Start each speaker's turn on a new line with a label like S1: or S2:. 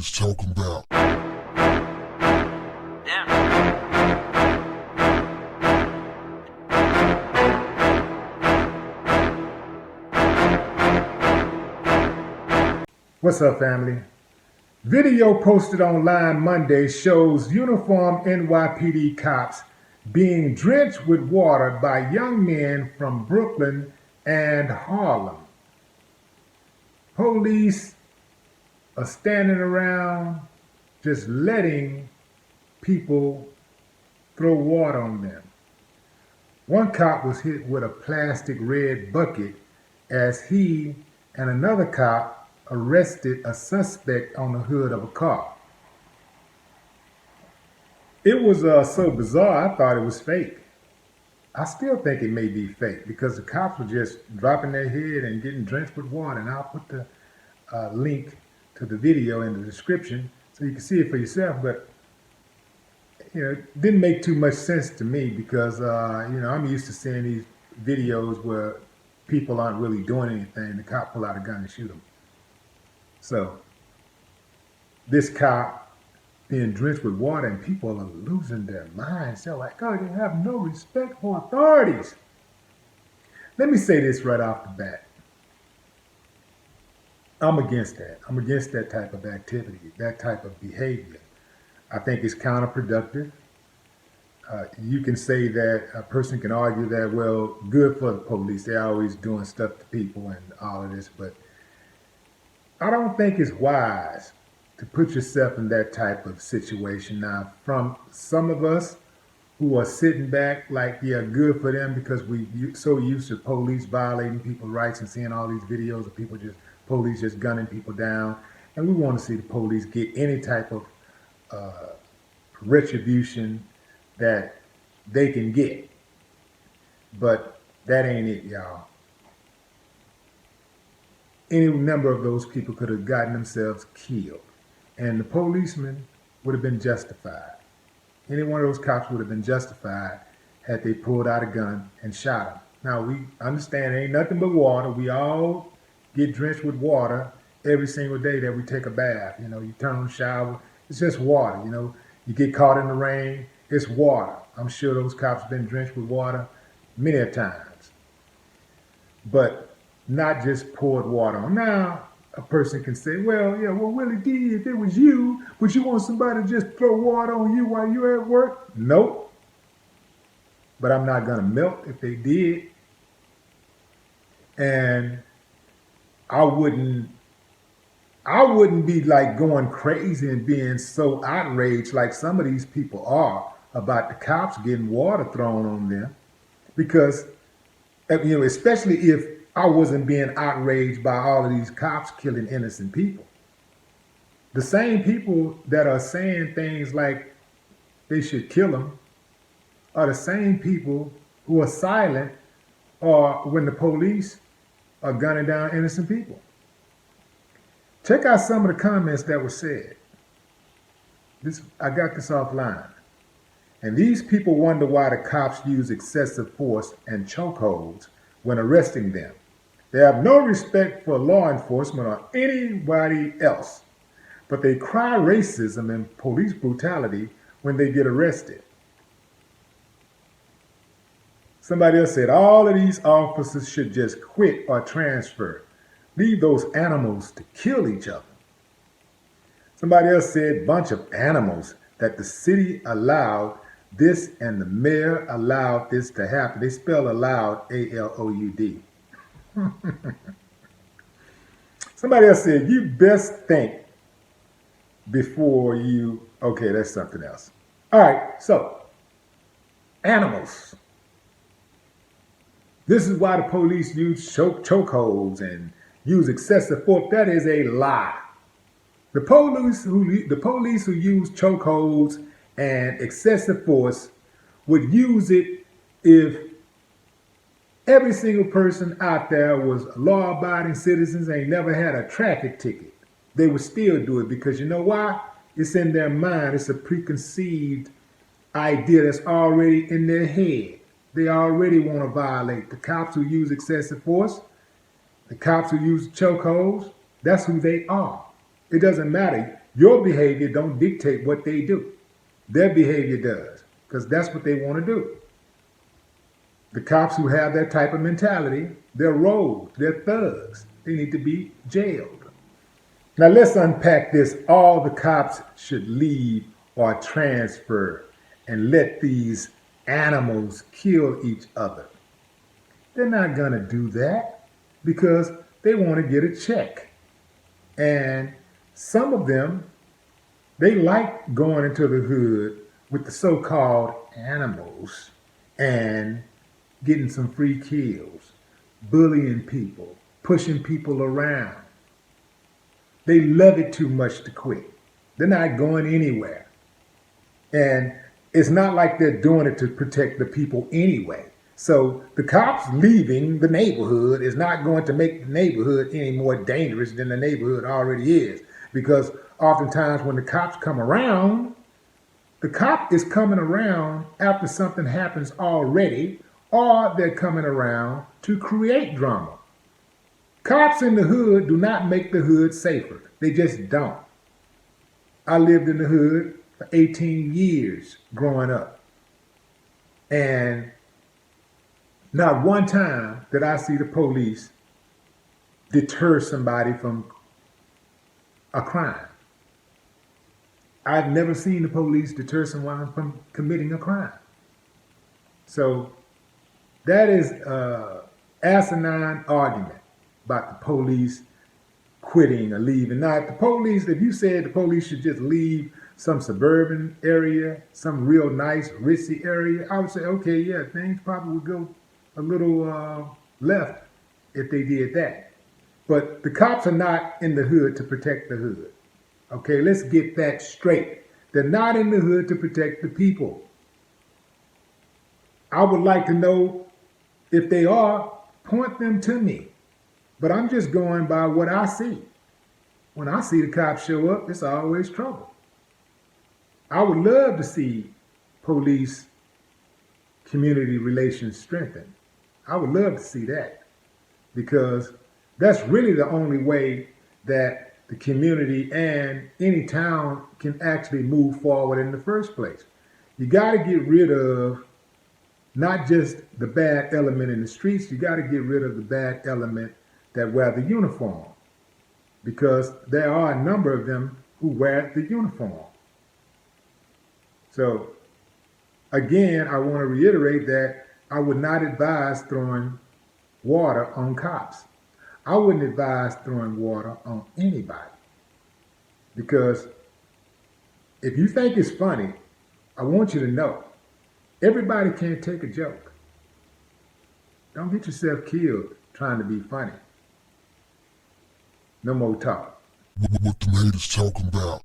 S1: is talking about.
S2: What's up, family? Video posted online Monday shows uniformed NYPD cops being drenched with water by young men from Brooklyn and Harlem. Police are standing around just letting people throw water on them. One cop was hit with a plastic red bucket as he and another cop arrested a suspect on the hood of a car. It was so bizarre, I thought it was fake. I still think it may be fake because the cops were just dropping their head and getting drenched with water. And I'll put the link to the video in the description so you can see it for yourself. But, it didn't make too much sense to me because, I'm used to seeing these videos where people aren't really doing anything. The cop pull out a gun and shoot them. So this cop being drenched with water and people are losing their minds. They're like, oh, they have no respect for authorities. Let me say this right off the bat. I'm against that. I'm against that type of activity, that type of behavior. I think it's counterproductive. You can say that a person can argue that, well, good for the police. They're always doing stuff to people and all of this, but I don't think it's wise to put yourself in that type of situation. Now, from some of us who are sitting back like, yeah, good for them because we're so used to police violating people's rights and seeing all these videos of police just gunning people down. And we want to see the police get any type of retribution that they can get. But that ain't it, y'all. Any number of those people could have gotten themselves killed. And the policeman would have been justified. Any one of those cops would have been justified had they pulled out a gun and shot him. Now, we understand it ain't nothing but water. We all get drenched with water every single day that we take a bath. You turn on the shower, it's just water. You get caught in the rain, it's water. I'm sure those cops have been drenched with water many a times. But not just poured water on. Now, a person can say, well, Willie D, if it was you, would you want somebody to just throw water on you while you're at work? Nope. But I'm not going to melt if they did. And I wouldn't be like going crazy and being so outraged like some of these people are about the cops getting water thrown on them. Because, especially if I wasn't being outraged by all of these cops killing innocent people. The same people that are saying things like they should kill them are the same people who are silent or when the police are gunning down innocent people. Check out some of the comments that were said. I got this offline. And these people wonder why the cops use excessive force and chokeholds when arresting them. They have no respect for law enforcement or anybody else, but they cry racism and police brutality when they get arrested. Somebody else said, all of these officers should just quit or transfer. Leave those animals to kill each other. Somebody else said, bunch of animals, that the city allowed this and the mayor allowed this to happen. They spell allowed, A-L-O-U-D. Somebody else said, you best think before you... Okay, that's something else. All right, so, animals. This is why the police use chokeholds and use excessive force. That is a lie. The police who use chokeholds and excessive force would use it if every single person out there was law-abiding citizens, ain't never had a traffic ticket. They would still do it because you know why? It's in their mind. It's a preconceived idea that's already in their head. They already want to violate. The cops who use excessive force, the cops who use chokeholds, that's who they are. It doesn't matter. Your behavior don't dictate what they do. Their behavior does, because that's what they want to do. The cops who have that type of mentality, they're rogues, they're thugs. They need to be jailed. Now let's unpack this. All the cops should leave or transfer and let these animals kill each other. They're not going to do that because they want to get a check. And some of them, they like going into the hood with the so-called animals and getting some free kills, bullying people, pushing people around. They love it too much to quit. They're not going anywhere. And it's not like they're doing it to protect the people anyway. So the cops leaving the neighborhood is not going to make the neighborhood any more dangerous than the neighborhood already is. Because oftentimes when the cops come around, the cop is coming around after something happens already, or they're coming around to create drama. Cops in the hood do not make the hood safer. They just don't. I lived in the hood for 18 years growing up. And not one time did I see the police deter somebody from a crime. I've never seen the police deter someone from committing a crime. So that is an asinine argument about the police quitting or leaving. Now, if you said the police should just leave some suburban area, some real nice, ritzy area, I would say, okay, yeah, things probably would go a little left if they did that. But the cops are not in the hood to protect the hood. Okay, let's get that straight. They're not in the hood to protect the people. I would like to know if they are, point them to me. But I'm just going by what I see. When I see the cops show up, it's always trouble. I would love to see police community relations strengthened. I would love to see that, because that's really the only way that the community and any town can actually move forward in the first place. You got to get rid of not just the bad element in the streets, you got to get rid of the bad element that wear the uniform, because there are a number of them who wear the uniform. So again, I want to reiterate that I would not advise throwing water on cops. I wouldn't advise throwing water on anybody, because if you think it's funny, I want you to know everybody can't take a joke. Don't get yourself killed trying to be funny. No more talk.
S1: What them haters talking about?